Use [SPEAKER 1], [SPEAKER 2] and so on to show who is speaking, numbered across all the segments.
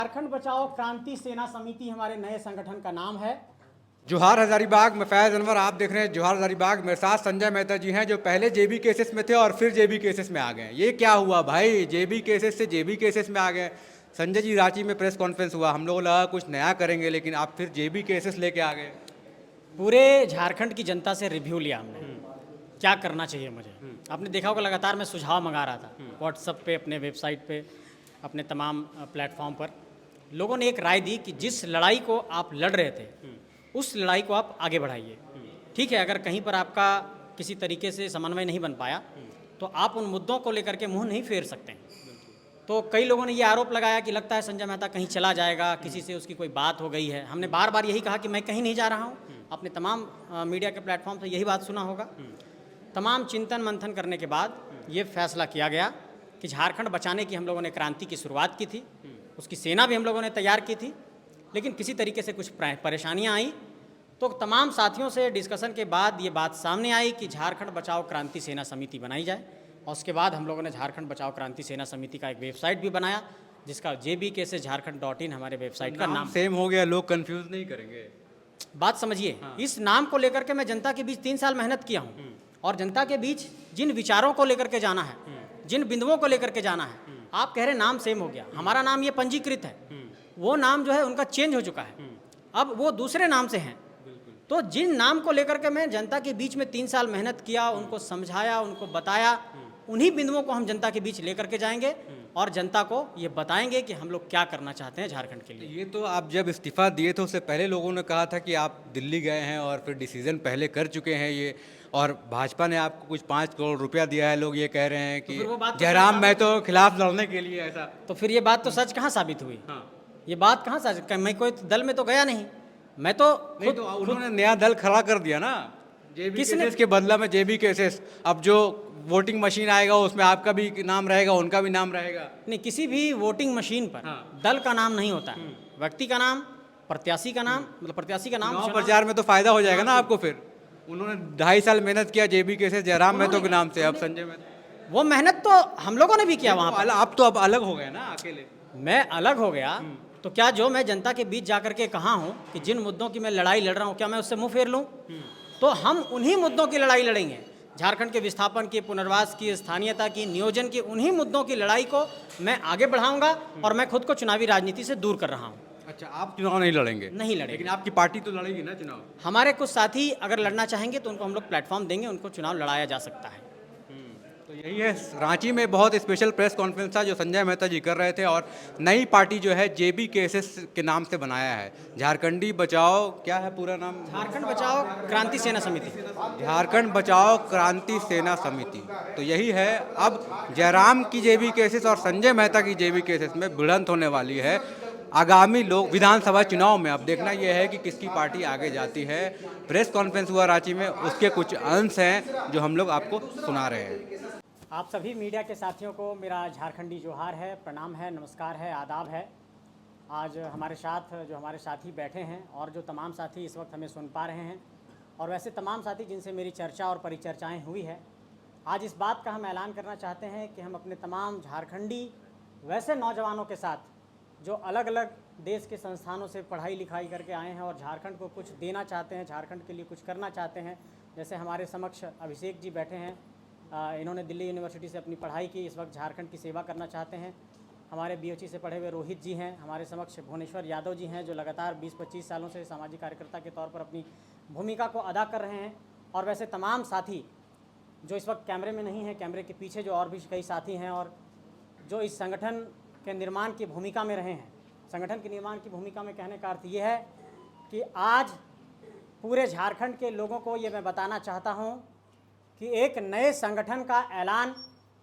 [SPEAKER 1] झारखंड बचाओ क्रांति सेना समिति हमारे नए संगठन का नाम है।
[SPEAKER 2] जोहार हजारीबाग। मैं फैज़ अनवर, आप देख रहे हैं जोहार हजारीबाग। मेरे साथ संजय मेहता जी हैं जो पहले जेबी केसेस में थे और फिर जेबी केसेस में आ गए। ये क्या हुआ भाई, जेबी केसेस से जेबी केसेस में आ गए। संजय जी, रांची में प्रेस कॉन्फ्रेंस हुआ, हम लोग लगा कुछ नया करेंगे, लेकिन आप फिर जेबी केसेस लेके आ गए।
[SPEAKER 1] पूरे झारखंड की जनता से रिव्यू लिया हमने, क्या करना चाहिए मुझे। आपने देखा होगा लगातार मैं सुझाव मंगा रहा था व्हाट्सएप पे, अपने वेबसाइट पे, अपने तमाम प्लेटफॉर्म पर। लोगों ने एक राय दी कि जिस लड़ाई को आप लड़ रहे थे उस लड़ाई को आप आगे बढ़ाइए। ठीक है, अगर कहीं पर आपका किसी तरीके से समन्वय नहीं बन पाया तो आप उन मुद्दों को लेकर के मुंह नहीं फेर सकते हैं। तो कई लोगों ने ये आरोप लगाया कि लगता है संजय मेहता कहीं चला जाएगा, किसी से उसकी कोई बात हो गई है। हमने बार बार यही कहा कि मैं कहीं नहीं जा रहा हूँ। अपने तमाम मीडिया के प्लेटफॉर्म से यही बात सुना होगा। तमाम चिंतन मंथन करने के बाद ये फैसला किया गया कि झारखंड बचाने की हम लोगों ने क्रांति की शुरुआत की थी, उसकी सेना भी हम लोगों ने तैयार की थी, लेकिन किसी तरीके से कुछ परेशानियां आई। तो तमाम साथियों से डिस्कशन के बाद ये बात सामने आई कि झारखंड बचाओ क्रांति सेना समिति बनाई जाए। और उसके बाद हम लोगों ने झारखंड बचाओ क्रांति सेना समिति का एक वेबसाइट भी बनाया जिसका jbkcjharkhand.in हमारे वेबसाइट का नाम।
[SPEAKER 2] सेम हो गया, लोग कंफ्यूज नहीं करेंगे।
[SPEAKER 1] बात समझिए, इस नाम को लेकर के मैं जनता के बीच 3 साल मेहनत किया हूँ और जनता के बीच जिन विचारों को लेकर के जाना है, जिन बिंदुओं को लेकर के जाना है, आप कह रहे नाम सेम हो गया। हमारा नाम ये पंजीकृत है, वो नाम जो है उनका चेंज हो चुका है, अब वो दूसरे नाम से हैं। तो जिन नाम को लेकर के मैं जनता के बीच में 3 साल मेहनत किया, उनको समझाया, उनको बताया, उन्हीं बिंदुओं को हम जनता के बीच लेकर के जाएंगे और जनता को ये बताएंगे कि हम लोग क्या करना चाहते हैं झारखंड के लिए।
[SPEAKER 2] ये तो आप जब इस्तीफा दिए थे उससे पहले लोगों ने कहा था कि आप दिल्ली गए हैं और फिर डिसीजन पहले कर चुके हैं ये, और भाजपा ने आपको कुछ 5 करोड़ रुपया दिया है। लोग ये कह रहे हैं कि
[SPEAKER 1] फिर वो बात तो
[SPEAKER 2] जयराम महतो खिलाफ लड़ने के लिए ऐसा।
[SPEAKER 1] तो फिर ये बात तो सच कहाँ साबित हुई?
[SPEAKER 2] हाँ।
[SPEAKER 1] ये बात कहाँ सच? मैं कोई दल में तो गया नहीं, मैं तो
[SPEAKER 2] नहीं, तो उन्होंने नया दल खड़ा कर दिया ना, जेबी केसेस के बदला में जेबी केसेस। अब जो वोटिंग मशीन आएगा उसमें आपका भी नाम रहेगा, उनका भी नाम रहेगा।
[SPEAKER 1] नहीं, किसी भी वोटिंग मशीन पर दल का नाम नहीं होता है, व्यक्ति का नाम, प्रत्याशी का नाम, मतलब प्रत्याशी का नाम।
[SPEAKER 2] चुनाव प्रचार में तो फायदा हो जाएगा ना आपको। फिर उन्होंने 2.5 साल मेहनत किया जेबी केसेस जयराम महतो के नाम से, अब संजय महतो।
[SPEAKER 1] वो मेहनत तो हम लोगों ने भी किया वहाँ पर।
[SPEAKER 2] आप तो अब अलग हो गए ना, अकेले।
[SPEAKER 1] मैं अलग हो गया तो क्या जो मैं जनता के बीच जाकर के कहा हूँ कि जिन मुद्दों की मैं लड़ाई लड़ रहा हूँ, क्या मैं उससे मुंह फेर लूँ? तो हम उन्हीं मुद्दों की लड़ाई लड़ेंगे। झारखंड के विस्थापन की, पुनर्वास की, स्थानीयता की, नियोजन की, उन्हीं मुद्दों की लड़ाई को मैं आगे बढ़ाऊंगा और मैं खुद को चुनावी राजनीति से दूर कर रहा हूँ।
[SPEAKER 2] अच्छा, आप चुनाव नहीं लड़ेंगे?
[SPEAKER 1] नहीं लड़ेंगे।
[SPEAKER 2] लेकिन आपकी पार्टी तो लड़ेगी ना चुनाव।
[SPEAKER 1] हमारे कुछ साथी अगर लड़ना चाहेंगे तो उनको हम लोग प्लेटफॉर्म देंगे, उनको चुनाव लड़ाया जा सकता है।
[SPEAKER 2] तो यही है, रांची में बहुत स्पेशल प्रेस कॉन्फ्रेंस था जो संजय मेहता जी कर रहे थे, और नई पार्टी जो है जेबी केसेस के नाम से बनाया है, झारखंडी बचाओ, क्या है पूरा नाम?
[SPEAKER 1] झारखंड बचाओ क्रांति सेना समिति।
[SPEAKER 2] झारखंड बचाओ क्रांति सेना समिति। तो यही है, अब जयराम की जेबी केसेस और संजय मेहता की जेबी केसेस में भिड़ंत होने वाली है आगामी लोक विधानसभा चुनाव में। अब देखना यह है कि किसकी पार्टी आगे जाती है। प्रेस कॉन्फ्रेंस हुआ रांची में, उसके कुछ अंश हैं जो हम लोग आपको सुना रहे हैं।
[SPEAKER 1] आप सभी मीडिया के साथियों को मेरा झारखंडी जोहार है, प्रणाम है, नमस्कार है, आदाब है। आज हमारे साथ जो हमारे साथी बैठे हैं और जो तमाम साथी इस वक्त हमें सुन पा रहे हैं, और वैसे तमाम साथी जिनसे मेरी चर्चा और परिचर्चाएं हुई है, आज इस बात का हम ऐलान करना चाहते हैं कि हम अपने तमाम झारखंडी वैसे नौजवानों के साथ जो अलग अलग देश के संस्थानों से पढ़ाई लिखाई करके आए हैं और झारखंड को कुछ देना चाहते हैं, झारखंड के लिए कुछ करना चाहते हैं, जैसे हमारे समक्ष अभिषेक जी बैठे हैं, इन्होंने दिल्ली यूनिवर्सिटी से अपनी पढ़ाई की, इस वक्त झारखंड की सेवा करना चाहते हैं। हमारे बीओची से पढ़े हुए रोहित जी हैं, हमारे समक्ष भुवनेश्वर यादव जी हैं जो लगातार 20-25 सालों से सामाजिक कार्यकर्ता के तौर पर अपनी भूमिका को अदा कर रहे हैं। और वैसे तमाम साथी जो इस वक्त कैमरे में नहीं हैं, कैमरे के पीछे जो और भी कई साथी हैं और जो इस संगठन के निर्माण की भूमिका में रहे हैं। संगठन के निर्माण की भूमिका में कहने का अर्थ ये है कि आज पूरे झारखंड के लोगों को ये मैं बताना चाहता हूँ कि एक नए संगठन का ऐलान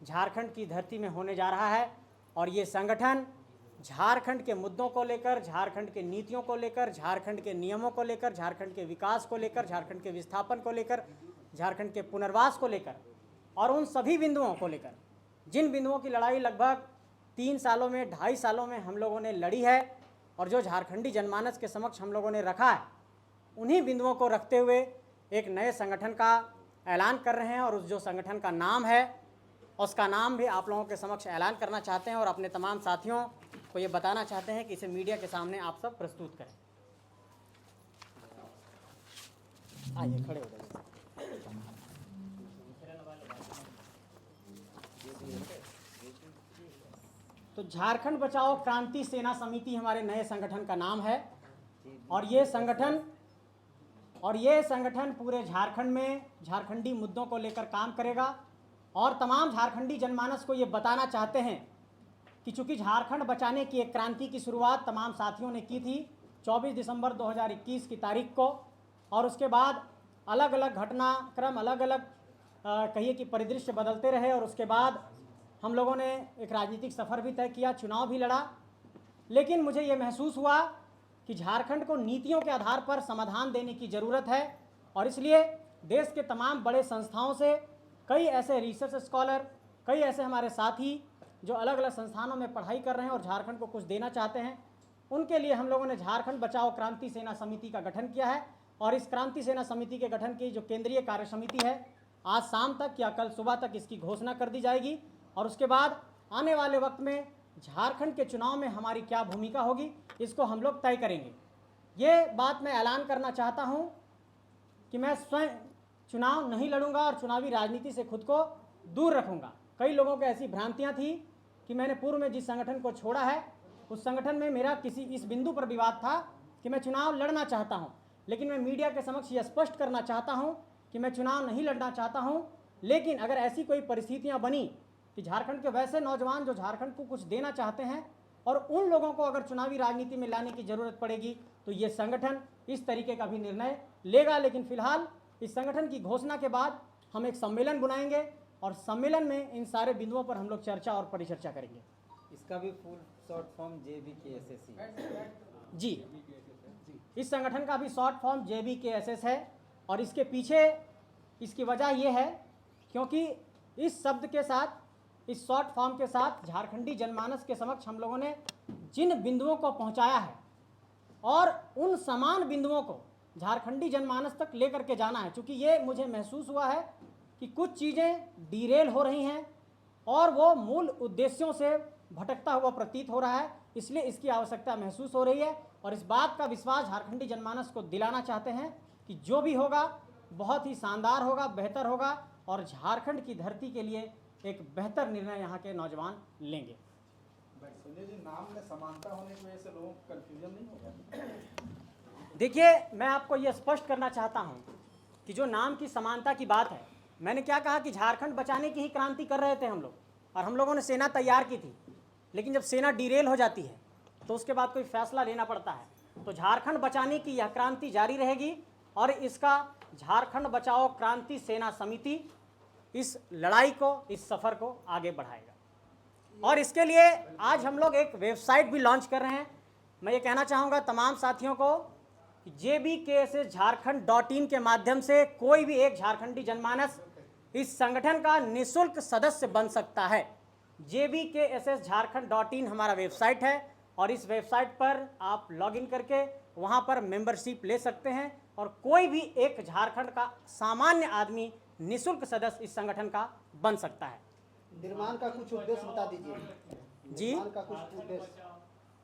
[SPEAKER 1] झारखंड की धरती में होने जा रहा है, और ये संगठन झारखंड के मुद्दों को लेकर, झारखंड के नीतियों को लेकर, झारखंड के नियमों को लेकर, झारखंड के विकास को लेकर, झारखंड के विस्थापन को लेकर, झारखंड के पुनर्वास को लेकर और उन सभी बिंदुओं को लेकर जिन बिंदुओं की लड़ाई लगभग 3 सालों में, 2.5 सालों में हम लोगों ने लड़ी है और जो झारखंडी जनमानस के समक्ष हम लोगों ने रखा है, उन्हीं बिंदुओं को रखते हुए एक नए संगठन का ऐलान कर रहे हैं। और उस जो संगठन का नाम है उसका नाम भी आप लोगों के समक्ष ऐलान करना चाहते हैं और अपने तमाम साथियों को को ये बताना चाहते हैं कि इसे मीडिया के सामने आप सब प्रस्तुत करें। आइए खड़े हो जाइए। तो झारखंड बचाओ क्रांति सेना समिति हमारे नए संगठन का नाम है और ये संगठन पूरे झारखंड में झारखंडी मुद्दों को लेकर काम करेगा और तमाम झारखंडी जनमानस को ये बताना चाहते हैं कि चूंकि झारखंड बचाने की एक क्रांति की शुरुआत तमाम साथियों ने की थी 24 दिसंबर 2021 की तारीख को, और उसके बाद अलग अलग घटनाक्रम, अलग अलग कहिए कि परिदृश्य बदलते रहे और उसके बाद हम लोगों ने एक राजनीतिक सफ़र भी तय किया, चुनाव भी लड़ा। लेकिन मुझे ये महसूस हुआ कि झारखंड को नीतियों के आधार पर समाधान देने की ज़रूरत है और इसलिए देश के तमाम बड़े संस्थाओं से कई ऐसे रिसर्च स्कॉलर, कई ऐसे हमारे साथी जो अलग अलग संस्थानों में पढ़ाई कर रहे हैं और झारखंड को कुछ देना चाहते हैं, उनके लिए हम लोगों ने झारखंड बचाओ क्रांति सेना समिति का गठन किया है। और इस क्रांति सेना समिति के गठन की जो केंद्रीय कार्य समिति है, आज शाम तक या कल सुबह तक इसकी घोषणा कर दी जाएगी और उसके बाद आने वाले वक्त में झारखंड के चुनाव में हमारी क्या भूमिका होगी इसको हम लोग तय करेंगे। ये बात मैं ऐलान करना चाहता हूँ कि मैं स्वयं चुनाव नहीं लड़ूंगा और चुनावी राजनीति से खुद को दूर रखूंगा। कई लोगों को ऐसी भ्रांतियाँ थी कि मैंने पूर्व में जिस संगठन को छोड़ा है उस संगठन में मेरा किसी इस बिंदु पर विवाद था कि मैं चुनाव लड़ना चाहता हूं, लेकिन मैं मीडिया के समक्ष यह स्पष्ट करना चाहता हूं कि मैं चुनाव नहीं लड़ना चाहता हूं। लेकिन अगर ऐसी कोई परिस्थितियां बनी कि झारखंड के वैसे नौजवान जो झारखंड को कुछ देना चाहते हैं और उन लोगों को अगर चुनावी राजनीति में लाने की ज़रूरत पड़ेगी तो ये संगठन इस तरीके का भी निर्णय लेगा। लेकिन फिलहाल इस संगठन की घोषणा के बाद हम एक सम्मेलन बुलाएंगे और सम्मेलन में इन सारे बिंदुओं पर हम लोग चर्चा और परिचर्चा करेंगे।
[SPEAKER 3] इसका भी फुल शॉर्ट फॉर्म JBKSS
[SPEAKER 1] जी, इस संगठन का भी शॉर्ट फॉर्म JBKSS है और इसके पीछे इसकी वजह यह है क्योंकि इस शब्द के साथ, इस शॉर्ट फॉर्म के साथ झारखंडी जनमानस के समक्ष हम लोगों ने जिन बिंदुओं को पहुंचाया है और उन समान बिंदुओं को झारखंडी जनमानस तक लेकर के जाना है। चूँकि ये मुझे महसूस हुआ है कि कुछ चीज़ें डीरेल हो रही हैं और वो मूल उद्देश्यों से भटकता हुआ प्रतीत हो रहा है, इसलिए इसकी आवश्यकता महसूस हो रही है और इस बात का विश्वास झारखंडी जनमानस को दिलाना चाहते हैं कि जो भी होगा बहुत ही शानदार होगा, बेहतर होगा और झारखंड की धरती के लिए एक बेहतर निर्णय यहाँ के नौजवान लेंगे।
[SPEAKER 4] संजय जी, नाम में समानता होने की वजह से लोगों को कन्फ्यूजन नहीं होगा?
[SPEAKER 1] देखिए, मैं आपको ये स्पष्ट करना चाहता हूँ कि जो नाम की समानता की बात है, मैंने क्या कहा कि झारखंड बचाने की ही क्रांति कर रहे थे हम लोग और हम लोगों ने सेना तैयार की थी। लेकिन जब सेना डीरेल हो जाती है तो उसके बाद कोई फैसला लेना पड़ता है। तो झारखंड बचाने की यह क्रांति जारी रहेगी और इसका झारखंड बचाओ क्रांति सेना समिति इस लड़ाई को, इस सफ़र को आगे बढ़ाएगा। और इसके लिए आज हम लोग एक वेबसाइट भी लॉन्च कर रहे हैं। मैं ये कहना चाहूँगा तमाम साथियों को कि JBKSS झारखंड.in के माध्यम से कोई भी एक झारखंडी जनमानस इस संगठन का निःशुल्क सदस्य बन सकता है। JBKSS झारखंड.in हमारा वेबसाइट है और इस वेबसाइट पर आप लॉगिन करके वहाँ पर मेंबरशिप ले सकते हैं और कोई भी एक झारखंड का सामान्य आदमी निःशुल्क सदस्य इस संगठन का बन सकता है।
[SPEAKER 3] निर्माण का कुछ उद्देश्य बता दीजिए
[SPEAKER 1] जी।
[SPEAKER 3] निर्माण का कुछ उद्देश्य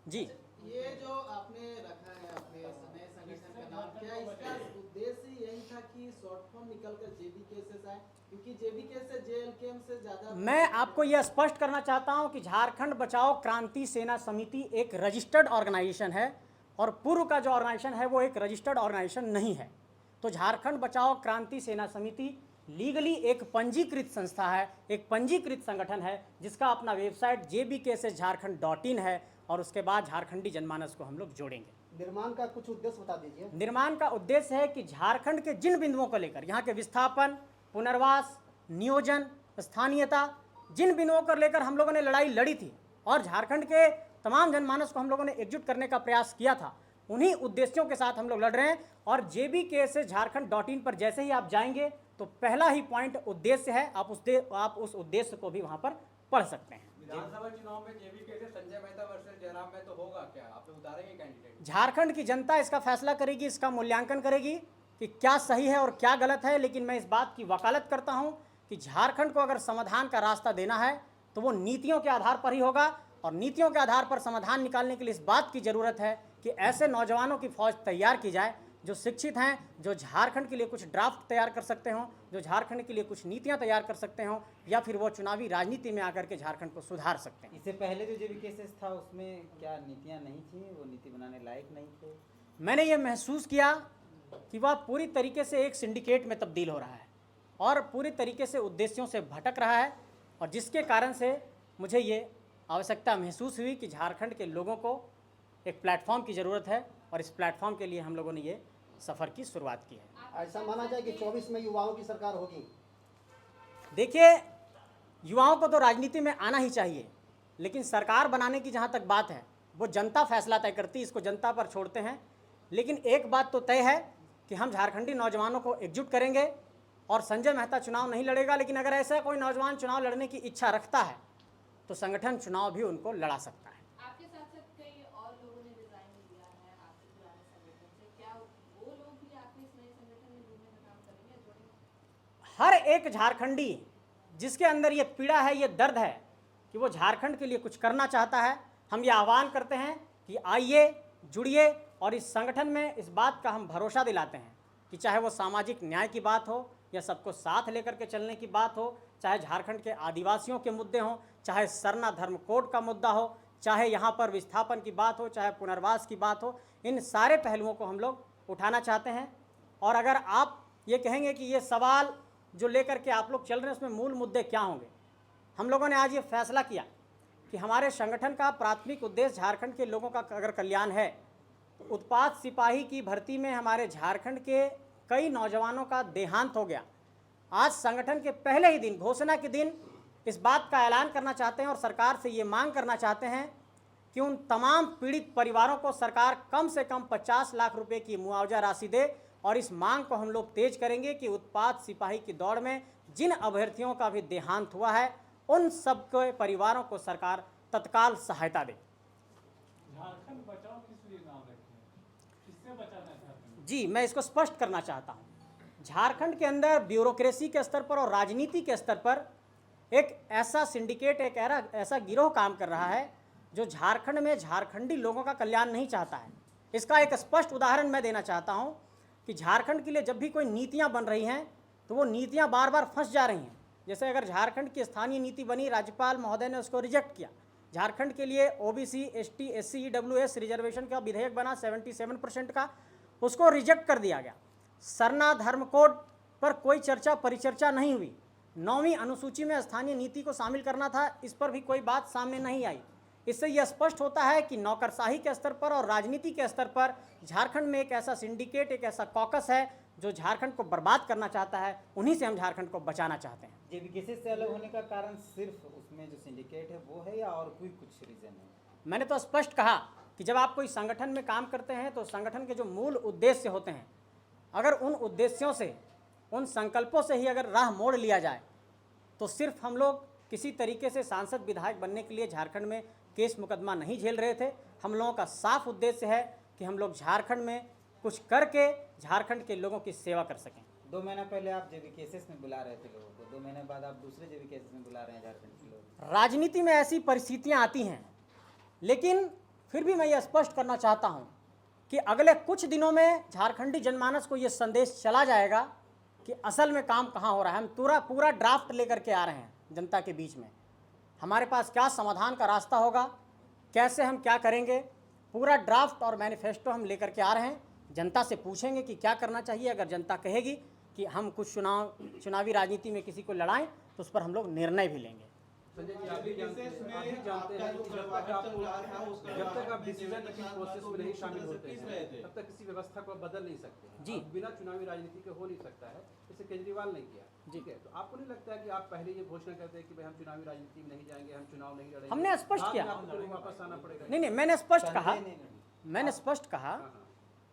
[SPEAKER 1] जी,
[SPEAKER 5] ये जो आपने रखा है अपने नए संगठन का नाम, क्या इसका उद्देश्य यही था कि शॉर्ट फॉर्म निकलकर JBKSS आए? क्योंकि JBKSS JLKM से ज़्यादा।
[SPEAKER 1] मैं आपको यह स्पष्ट करना चाहता हूं कि झारखंड बचाओ क्रांति सेना समिति एक रजिस्टर्ड ऑर्गेनाइजेशन है और पूर्व का जो ऑर्गेनाइजेशन है वो एक रजिस्टर्ड ऑर्गेनाइजेशन नहीं है। तो झारखंड बचाओ क्रांति सेना समिति लीगली एक पंजीकृत संस्था है, एक पंजीकृत संगठन है जिसका अपना वेबसाइट JBKSS झारखंड.in है और उसके बाद झारखंडी जनमानस को हम लोग जोड़ेंगे।
[SPEAKER 3] निर्माण का कुछ उद्देश्य बता दीजिए।
[SPEAKER 1] निर्माण का उद्देश्य है कि झारखंड के जिन बिंदुओं को लेकर, यहाँ के विस्थापन, पुनर्वास, नियोजन, स्थानीयता, जिन बिंदुओं को लेकर हम लोगों ने लड़ाई लड़ी थी और झारखंड के तमाम जनमानस को हम लोगों ने एकजुट करने का प्रयास किया था, उन्हीं उद्देश्यों के साथ हम लोग लड़ रहे हैं। और JBKSS झारखंड.in पर जैसे ही आप जाएंगे तो पहला ही पॉइंट उद्देश्य है, आप उस उद्देश्य को भी वहाँ पर पढ़ सकते हैं।
[SPEAKER 2] विधानसभा चुनाव में JBKSS संजय मेहता वर्सेस जयराम में तो होगा क्या? आप लोग उतारेंगे कैंडिडेट?
[SPEAKER 1] झारखंड की जनता इसका फैसला करेगी, इसका मूल्यांकन करेगी कि क्या सही है और क्या गलत है। लेकिन मैं इस बात की वकालत करता हूं कि झारखंड को अगर समाधान का रास्ता देना है तो वो नीतियों के आधार पर ही होगा और नीतियों के आधार पर समाधान निकालने के लिए इस बात की ज़रूरत है कि ऐसे नौजवानों की फौज तैयार की जाए जो शिक्षित हैं, जो झारखंड के लिए कुछ ड्राफ्ट तैयार कर सकते हों, जो झारखंड के लिए कुछ नीतियां तैयार कर सकते हों, या फिर वो चुनावी राजनीति में आकर के झारखंड को सुधार सकते हैं।
[SPEAKER 3] इससे पहले जो जेबी केसेस था उसमें क्या नीतियाँ नहीं थी, वो नीति बनाने लायक नहीं थे?
[SPEAKER 1] मैंने ये महसूस किया कि वह पूरी तरीके से एक सिंडिकेट में तब्दील हो रहा है और पूरी तरीके से उद्देश्यों से भटक रहा है, और जिसके कारण से मुझे ये आवश्यकता महसूस हुई कि झारखंड के लोगों को एक प्लेटफॉर्म की ज़रूरत है, और इस प्लेटफॉर्म के लिए हम लोगों ने ये सफ़र की शुरुआत की है।
[SPEAKER 3] ऐसा माना जाए कि 24 में युवाओं की सरकार होगी?
[SPEAKER 1] देखिए, युवाओं को तो राजनीति में आना ही चाहिए, लेकिन सरकार बनाने की जहाँ तक बात है वो जनता फैसला तय करती है, इसको जनता पर छोड़ते हैं। लेकिन एक बात तो तय है कि हम झारखंडी नौजवानों को एकजुट करेंगे, और संजय मेहता चुनाव नहीं लड़ेगा, लेकिन अगर ऐसा कोई नौजवान चुनाव लड़ने की इच्छा रखता है तो संगठन चुनाव भी उनको लड़ा सकता है।
[SPEAKER 6] आपके साथ साथ कई और लोगों ने रिजाइन दिया है आपके पुराने संगठन से, क्या वो लोग भी आपके इस नए संगठन में जुड़ने का काम करेंगे, जोड़ेंगे?
[SPEAKER 1] हर एक झारखंडी जिसके अंदर ये पीड़ा है, ये दर्द है कि वो झारखंड के लिए कुछ करना चाहता है, हम ये आह्वान करते हैं कि आइए, जुड़िए, और इस संगठन में इस बात का हम भरोसा दिलाते हैं कि चाहे वो सामाजिक न्याय की बात हो या सबको साथ लेकर के चलने की बात हो, चाहे झारखंड के आदिवासियों के मुद्दे हों, चाहे सरना धर्म कोड का मुद्दा हो, चाहे यहाँ पर विस्थापन की बात हो, चाहे पुनर्वास की बात हो, इन सारे पहलुओं को हम लोग उठाना चाहते हैं। और अगर आप ये कहेंगे कि ये सवाल जो लेकर के आप लोग चल रहे हैं उसमें मूल मुद्दे क्या होंगे, हम लोगों ने आज ये फैसला किया कि हमारे संगठन का प्राथमिक उद्देश्य झारखंड के लोगों का अगर कल्याण है तो उत्पाद सिपाही की भर्ती में हमारे झारखंड के कई नौजवानों का देहांत हो गया। आज संगठन के पहले ही दिन, घोषणा के दिन, इस बात का ऐलान करना चाहते हैं और सरकार से ये मांग करना चाहते हैं कि उन तमाम पीड़ित परिवारों को सरकार कम से कम 50 लाख रुपए की मुआवजा राशि दे, और इस मांग को हम लोग तेज करेंगे कि उत्पाद सिपाही की दौड़ में जिन अभ्यर्थियों का भी देहांत हुआ है उन सबके परिवारों को सरकार तत्काल सहायता दे।
[SPEAKER 4] झारखंड बचाओ किस लिए नाम रखे हैं? किससे बचाना है झारखंड?
[SPEAKER 1] जी, मैं इसको स्पष्ट करना चाहता हूँ। झारखंड के अंदर ब्यूरोक्रेसी के स्तर पर और राजनीति के स्तर पर एक ऐसा सिंडिकेट, एक ऐसा गिरोह काम कर रहा है जो झारखंड में झारखंडी लोगों का कल्याण नहीं चाहता है। इसका एक स्पष्ट उदाहरण मैं देना चाहता हूँ कि झारखंड के लिए जब भी कोई नीतियाँ बन रही हैं तो वो नीतियाँ बार बार फंस जा रही हैं। जैसे अगर झारखंड की स्थानीय नीति बनी, राज्यपाल महोदय ने उसको रिजेक्ट किया। झारखंड के लिए OBC, ST, SC, EWS reservation का विधेयक बना 77% का, उसको रिजेक्ट कर दिया गया। सरना धर्म कोड पर कोई चर्चा परिचर्चा नहीं हुई। 9वीं अनुसूची में स्थानीय नीति को शामिल करना था, इस पर भी कोई बात सामने नहीं आई। इससे यह स्पष्ट होता है कि नौकरशाही के स्तर पर और राजनीति के स्तर पर झारखंड में एक ऐसा सिंडिकेट, एक ऐसा कॉकस है जो झारखंड को बर्बाद करना चाहता है। उन्हीं से हम झारखंड को बचाना चाहते हैं।
[SPEAKER 3] जेबी केसेस से अलग होने का कारण सिर्फ उसमें जो सिंडिकेट है वो है, या और कोई कुछ रीजन है?
[SPEAKER 1] मैंने तो स्पष्ट कहा कि जब आप कोई संगठन में काम करते हैं तो संगठन के जो मूल उद्देश्य होते हैं, अगर उन उद्देश्यों से, उन संकल्पों से ही अगर राह मोड़ लिया जाए तो सिर्फ हम लोग किसी तरीके से सांसद विधायक बनने के लिए झारखंड में केस मुकदमा नहीं झेल रहे थे। हम लोगों का साफ उद्देश्य है कि हम लोग झारखंड में कुछ करके झारखंड के लोगों की सेवा कर सकें।
[SPEAKER 3] 2 महीना पहले आप जेबी केसेस में बुला रहे थे लोगों को, 2 महीने बाद आप दूसरे जेबी केसेस में बुला रहे हैं झारखंड के लोग।
[SPEAKER 1] राजनीति में ऐसी परिस्थितियां आती हैं, लेकिन फिर भी मैं ये स्पष्ट करना चाहता हूं कि अगले कुछ दिनों में झारखंडी जनमानस को ये संदेश चला जाएगा कि असल में काम कहाँ हो रहा है। हम पूरा ड्राफ्ट लेकर के आ रहे हैं जनता के बीच में। हमारे पास क्या समाधान का रास्ता होगा, कैसे हम क्या करेंगे, पूरा ड्राफ्ट और मैनिफेस्टो हम लेकर के आ रहे हैं। जनता से पूछेंगे कि क्या करना चाहिए। अगर जनता कहेगी कि हम कुछ चुनावी राजनीति में किसी को लड़ाएं तो उस पर हम लोग निर्णय भी लेंगे।
[SPEAKER 4] संजय जी, आप भी जानते हैं कि जब तक आप डिसीजन मेकिंग प्रोसेस में नहीं शामिल होते हैं तब तक किसी व्यवस्था को बदल नहीं सकते।
[SPEAKER 1] जी।
[SPEAKER 4] अब बिना चुनावी राजनीति के हो नहीं सकता है, इसे केजरीवाल ने किया। ठीक है, तो आपको नहीं लगता है कि आप पहले ये घोषणा करते हैं कि भाई हम चुनावी राजनीति में नहीं जाएंगे, हम चुनाव नहीं लड़ेंगे?
[SPEAKER 1] हमने स्पष्ट किया।
[SPEAKER 4] आपको वापस आना पड़ेगा।
[SPEAKER 1] नहीं, मैंने स्पष्ट कहा,
[SPEAKER 3] नहीं।
[SPEAKER 1] स्पष्ट कहा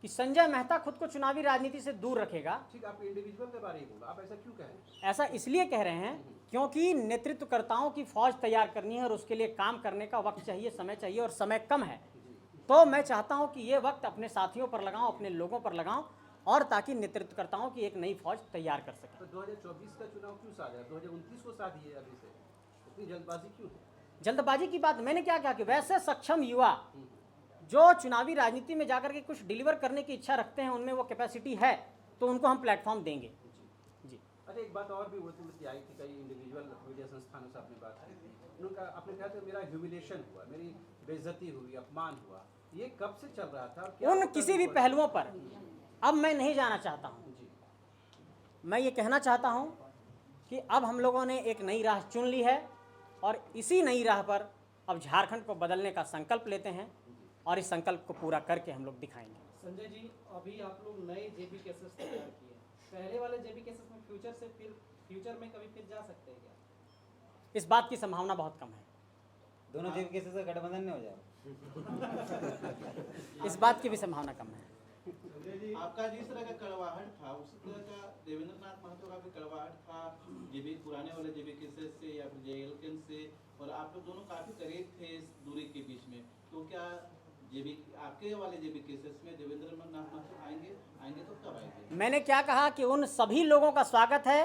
[SPEAKER 1] कि संजय मेहता खुद को चुनावी राजनीति से दूर रखेगा।
[SPEAKER 4] ठीक, आप इंडिविजुअल के बारे में बोला, आप ऐसा क्यों कह रहे हैं?
[SPEAKER 1] ऐसा इसलिए कह रहे हैं क्योंकि नेतृत्वकर्ताओं की फौज तैयार करनी है और उसके लिए काम करने का वक्त चाहिए, समय चाहिए, और समय कम है। तो मैं चाहता हूं कि ये वक्त अपने साथियों पर लगाऊं, अपने लोगों पर लगाऊं, और ताकि नेतृत्वकर्ताओं की एक नई फौज तैयार कर सकें।
[SPEAKER 4] तो 2024 का चुनाव क्यों साधा है? 2029 को साधिए अभी से, इतनी जल्दबाजी क्यों है?
[SPEAKER 1] जल्दबाजी की बात मैंने क्या कहा कि वैसे सक्षम युवा जो चुनावी राजनीति में जाकर के कुछ डिलीवर करने की इच्छा रखते हैं, उनमें वो कैपेसिटी है, तो उनको हम प्लेटफॉर्म देंगे। जी।
[SPEAKER 4] अच्छा, एक बात और भी उड़ती आई थी, कई इंडिविजुअल मीडिया संस्थानों से आपने बात की थी, उनका आपने कहा था मेरा ह्यूमिलेशन हुआ, मेरी बेइज्जती हुई, अपमान हुआ, ये कब से चल रहा था और क्या
[SPEAKER 1] उन किसी भी पहलुओं पर अब मैं नहीं जाना चाहता हूँ।
[SPEAKER 4] जी।
[SPEAKER 1] मैं ये कहना चाहता हूँ कि अब हम लोगों ने एक नई राह चुन ली है और इसी नई राह पर अब झारखंड को बदलने का संकल्प लेते हैं और इस संकल्प को पूरा करके हम लोग दिखाएंगे।
[SPEAKER 5] संजय जी, अभी आप लोग नए जेबी केसेस तैयार किए, पहले वाले जेबी केसेस में फ्यूचर में कभी फिर जा सकते हैं क्या?
[SPEAKER 1] इस बात की संभावना बहुत कम है।
[SPEAKER 3] दोनों जेबी केसेस का गठबंधन नहीं हो जाएगा?
[SPEAKER 1] इस बात की भी संभावना कम है।
[SPEAKER 7] आपका जिस तरह का कड़वाहट था उसी तरह का देवेंद्र नाथ महतो का भी कड़वाहट था, जेबी पुराने वाले जेबी केसेस से या फिर जेएलके से, और आप लोग दोनों काफी करीब थे इस दूरी के बीच में। तो क्या जेबी आपके वाले जेबी केसेस में देवेंद्र नाथ महतो आएंगे तो कब आएंगे?
[SPEAKER 1] मैंने क्या कहा कि उन सभी लोगों का स्वागत है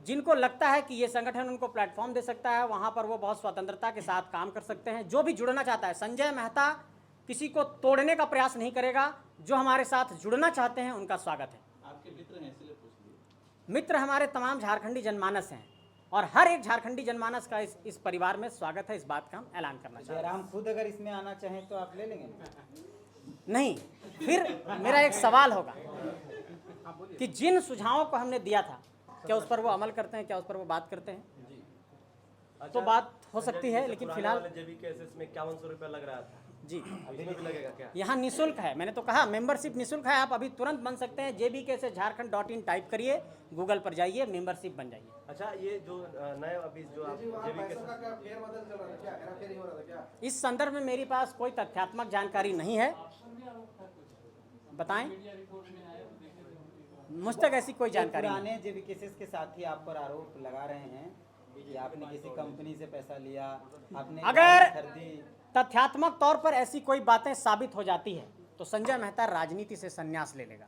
[SPEAKER 1] जिनको लगता है कि ये संगठन उनको प्लेटफॉर्म दे सकता है, वहाँ पर वो बहुत स्वतंत्रता के साथ काम कर सकते हैं। जो भी जुड़ना चाहता है, संजय मेहता किसी को तोड़ने का प्रयास नहीं करेगा, जो हमारे साथ जुड़ना चाहते हैं उनका स्वागत है।
[SPEAKER 7] आपके मित्र हैं इसलिए पूछ लिया।
[SPEAKER 1] मित्र हमारे तमाम झारखंडी जनमानस हैं और हर एक झारखंडी जनमानस का इस परिवार में स्वागत है। इस बात का हम ऐलान करना चाहते हैं।
[SPEAKER 3] जयराम खुद अगर इसमें आना चाहें तो आप ले लेंगे?
[SPEAKER 1] नहीं, फिर मेरा एक सवाल होगा कि जिन सुझावों को हमने दिया था, क्या उस पर वो अमल करते हैं, क्या उस पर वो बात करते हैं? तो बात हो सकती है, लेकिन फिलहाल
[SPEAKER 8] जेबी केसेस में 5100 रुपया लग रहा था
[SPEAKER 1] जी
[SPEAKER 8] अभी भी लगेगा क्या?
[SPEAKER 1] यहाँ निःशुल्क है। मैंने तो कहा मेंबरशिप निःशुल्क है। आप अभी तुरंत बन सकते हैं। JBK से झारखंड.in टाइप करिए, गूगल पर जाइए, मेंबरशिप बन जाइए।
[SPEAKER 8] अच्छा, ये जो नए अभी जो आप जेबी केसेस
[SPEAKER 1] इस संदर्भ में मेरे पास कोई तथ्यात्मक जानकारी नहीं है। बताएं, मुझ तक ऐसी कोई जानकारी नहीं।
[SPEAKER 3] पुराने जेबी केसेस के साथ ही आप पर आरोप लगा रहे हैं कि आपने किसी कंपनी से पैसा लिया, आपने
[SPEAKER 1] अगर
[SPEAKER 3] गाड़ी खरीदी।
[SPEAKER 1] तथ्यात्मक तौर पर ऐसी कोई बातें साबित हो जाती है तो संजय मेहता राजनीति से संन्यास ले लेगा।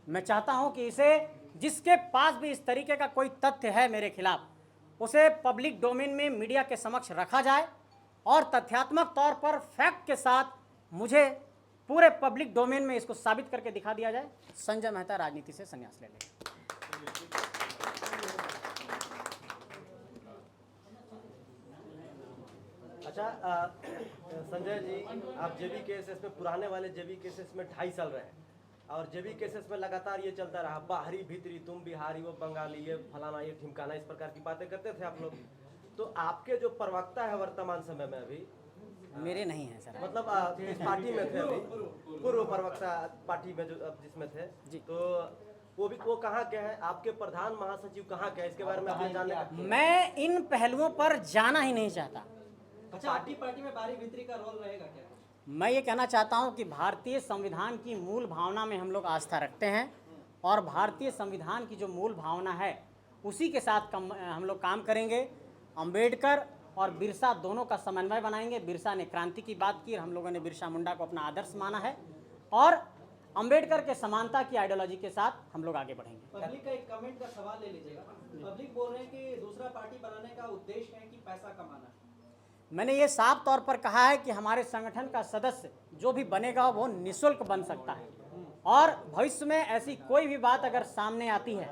[SPEAKER 1] मैं चाहता हूं कि इसे, जिसके पास भी इस तरीके का कोई तथ्य है मेरे खिलाफ, उसे पब्लिक डोमेन में मीडिया के समक्ष रखा जाए और तथ्यात्मक तौर पर फैक्ट के साथ मुझे पूरे पब्लिक डोमेन में इसको साबित करके दिखा दिया जाए। संजय मेहता राजनीति से संन्यास ले लेगा।
[SPEAKER 8] अच्छा, संजय जी, आप जेबी केसेस में, पुराने वाले जेबी केसेस में 2.5 साल रहे और जेबी केसेस में लगातार ये चलता रहा, बाहरी भीतरी, तुम बिहारी वो बंगाली, ये फलाना ये ठिमकाना, इस प्रकार की बातें करते थे आप लोग। तो आपके जो प्रवक्ता है वर्तमान समय में अभी
[SPEAKER 1] मेरे नहीं है सर,
[SPEAKER 8] मतलब इस पार्टी में थे अभी, पूर्व प्रवक्ता पार्टी में जो अब जिसमें थे
[SPEAKER 1] जी।
[SPEAKER 8] तो वो कहाँ के हैं? आपके प्रधान महासचिव कहाँ के हैं? इसके बारे में आपने जानने का।
[SPEAKER 1] मैं इन पहलुओं पर जाना ही नहीं चाहता।
[SPEAKER 5] अच्छा, पार्टी में बाहरी भीतरी का रोल रहेगा क्या?
[SPEAKER 1] मैं ये कहना चाहता हूँ कि भारतीय संविधान की मूल भावना में हम लोग आस्था रखते हैं और भारतीय संविधान की जो मूल भावना है उसी के साथ हम लोग काम करेंगे। अंबेडकर और बिरसा दोनों का समन्वय बनाएंगे। बिरसा ने क्रांति की बात की और हम लोगों ने बिरसा मुंडा को अपना आदर्श माना है और अंबेडकर के समानता की आइडियोलॉजी के साथ हम लोग आगे बढ़ेंगे।
[SPEAKER 5] पब्लिक का एक कमेंट का सवाल ले लीजिएगा। पब्लिक बोल रहे हैं कि दूसरा पार्टी बनाने का उद्देश्य है कि पैसा कमाना है।
[SPEAKER 1] मैंने ये साफ तौर पर कहा है कि हमारे संगठन का सदस्य जो भी बनेगा वो निःशुल्क बन सकता है और भविष्य में ऐसी कोई भी बात अगर सामने आती है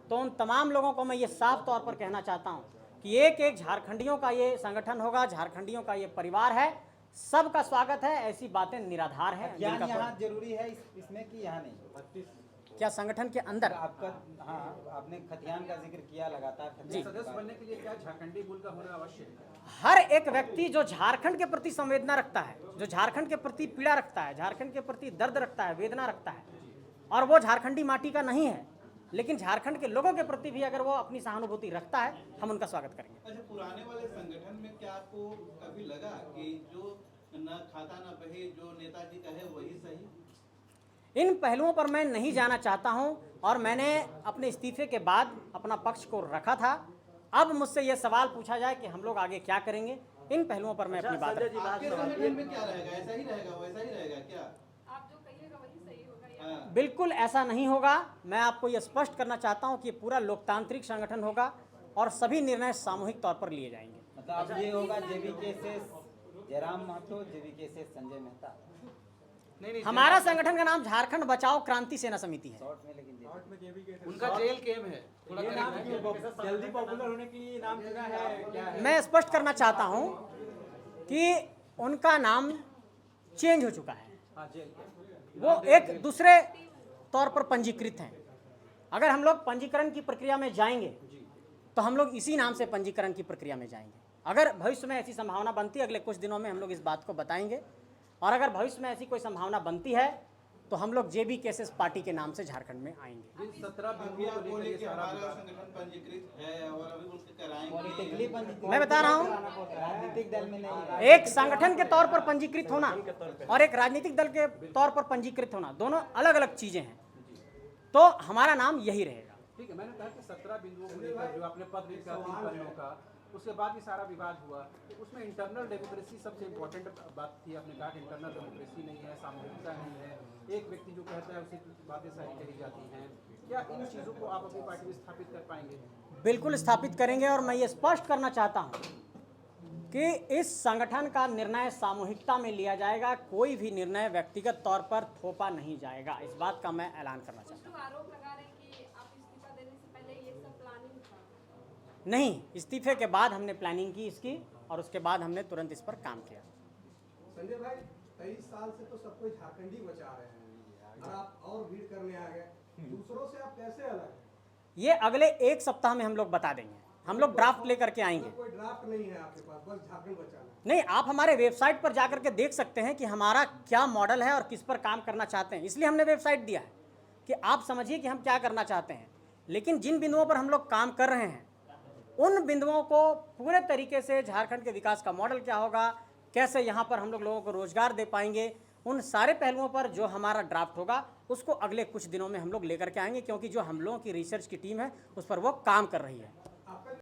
[SPEAKER 1] तो उन तमाम लोगों को मैं ये साफ तौर पर कहना चाहता हूँ कि एक एक झारखंडियों का ये संगठन होगा, झारखंडियों का ये परिवार है, सबका स्वागत है। ऐसी बातें निराधार हैं।
[SPEAKER 3] ज्ञान यहाँ जरूरी है इसमें कि यहाँ नहीं?
[SPEAKER 1] क्या संगठन के अंदर
[SPEAKER 3] आपका, हाँ, आपने खतियान का जिक्र किया लगातार।
[SPEAKER 4] सदस्य बनने के लिए क्या झारखंडी मूल का होना आवश्यक है?
[SPEAKER 1] हर एक व्यक्ति जो झारखंड के प्रति संवेदना रखता है, जो झारखंड के प्रति पीड़ा रखता है, झारखंड के प्रति दर्द रखता है, वेदना रखता है और वो झारखंडी माटी का नहीं है, लेकिन झारखंड के लोगों के प्रति भी अगर वो अपनी सहानुभूति रखता है, हम उनका स्वागत करेंगे।
[SPEAKER 7] अच्छा, पुराने वाले संगठन में क्या आपको कभी लगा कि जो न खाता न बहे, जो नेताजी कहे वही सही?
[SPEAKER 1] इन पहलुओं पर मैं नहीं जाना चाहता हूं और मैंने अपने इस्तीफे के बाद अपना पक्ष को रखा था। अब मुझसे ये सवाल पूछा जाए कि हम लोग आगे क्या करेंगे, इन पहलुओं पर मैं अपनी बात रखूंगा।
[SPEAKER 7] आपके संगठन में क्या रहेगा? ऐसा ही रहेगा, वैसा ही रहेगा क्या?
[SPEAKER 6] आप जो कहिएगा वही सही होगा या
[SPEAKER 1] बिल्कुल ऐसा नहीं होगा। मैं आपको ये स्पष्ट करना चाहता हूं कि पूरा लोकतांत्रिक संगठन होगा और सभी निर्णय सामूहिक तौर पर लिए जाएंगे।
[SPEAKER 3] मतलब अब ये होगा जेबी केसेस जयराम महतो, जेबी केसेस संजय मेहता,
[SPEAKER 1] हमारा संगठन का नाम झारखंड बचाओ क्रांति सेना समिति है।
[SPEAKER 3] शॉर्ट में, लेकिन
[SPEAKER 4] उनका जेल केम है थोड़ा
[SPEAKER 8] ये नाम
[SPEAKER 4] करेक्ट
[SPEAKER 8] क्यों जल्दी पॉपुलर होने के लिए नाम चुना है क्या है?
[SPEAKER 1] मैं स्पष्ट करना चाहता हूं कि उनका नाम चेंज हो चुका है,
[SPEAKER 4] हाँ जेल केम।
[SPEAKER 1] वो एक दूसरे तौर पर पंजीकृत हैं। अगर हम लोग पंजीकरण की प्रक्रिया में जाएंगे तो हम लोग इसी नाम से पंजीकरण की प्रक्रिया में जाएंगे। अगर भविष्य में ऐसी संभावना बनती है, अगले कुछ दिनों में हम लोग इस बात को बताएंगे, और अगर भविष्य में ऐसी कोई संभावना बनती है तो हम लोग जेबी केसेस पार्टी के नाम से झारखंड में आएंगे।
[SPEAKER 4] जिन 17
[SPEAKER 7] अभी
[SPEAKER 4] बिंदुओं
[SPEAKER 7] आप
[SPEAKER 4] को
[SPEAKER 7] बोले
[SPEAKER 4] लेकर
[SPEAKER 7] कि
[SPEAKER 4] ये सारा
[SPEAKER 7] हमारा
[SPEAKER 4] विवाद
[SPEAKER 7] संगठन पंजीकृत है और अभी उनके कराएंगे।
[SPEAKER 3] पॉलिटिकली पंजीकृत,
[SPEAKER 1] मैं बता रहा हूं,
[SPEAKER 3] राजनीतिक दल में नहीं है।
[SPEAKER 1] एक संगठन के तौर पर पंजीकृत होना और एक राजनीतिक दल के तौर पर पंजीकृत होना दोनों अलग अलग चीजें हैं, तो हमारा नाम यही रहेगा।
[SPEAKER 4] ठीक है, मैंने कहा कि 17 बिंदुओं को लेकर जो आपने पद लिखा 3 पन्नों का, उसके बाद ये सारा विवाद हुआ, तो उसमें इंटरनल डेमोक्रेसी सबसे इम्पोर्टेंट बात थी। आपने कहा कि इंटरनल डेमोक्रेसी नहीं है, सामूहिकता नहीं है, एक व्यक्ति जो कहता है उसी बातें सारी कही जाती हैं। क्या इन चीज़ों को आप अपनी पार्टी में स्थापित कर पाएंगे?
[SPEAKER 1] बिल्कुल स्थापित करेंगे, और मैं ये स्पष्ट करना चाहता हूं कि इस संगठन का निर्णय सामूहिकता में लिया जाएगा, कोई भी निर्णय व्यक्तिगत तौर पर थोपा नहीं जाएगा। इस बात का मैं ऐलान करना चाहता हूं।
[SPEAKER 6] लोग आरोप लगा रहे हैं कि आप इस्तीफा देने से पहले ये सब प्लानिंग था।
[SPEAKER 1] नहीं, इस्तीफे के बाद हमने प्लानिंग की इसकी, और उसके बाद हमने तुरंत इस पर काम किया।
[SPEAKER 9] संजय भाई 23 साल से तो सब कोई झारखंडी बचा रहे हैं और आप और भीड़ करने आ गए, दूसरों से आप कैसे अलग हैं?
[SPEAKER 1] ये अगले एक सप्ताह में हम लोग बता देंगे, हम लोग ड्राफ्ट लेकर के आएंगे।
[SPEAKER 9] कोई ड्राफ्ट नहीं है आपके पास, बस झारखंड बचाना है।
[SPEAKER 1] नहीं, आप हमारे वेबसाइट पर जाकर के देख सकते हैं कि हमारा क्या मॉडल है और किस पर काम करना चाहते हैं। इसलिए हमने वेबसाइट दिया है कि आप समझिए कि हम क्या करना चाहते हैं। लेकिन जिन बिंदुओं पर हम लोग काम कर रहे हैं, उन बिंदुओं को पूरे तरीके से झारखंड के विकास का मॉडल क्या होगा, कैसे यहाँ पर हम लोग लोगों को रोजगार दे पाएंगे, उन सारे पहलुओं पर जो हमारा ड्राफ्ट होगा उसको अगले कुछ दिनों में हम लोग लेकर के आएंगे, क्योंकि जो हम लोगों की रिसर्च की टीम है उस पर वो काम कर रही है।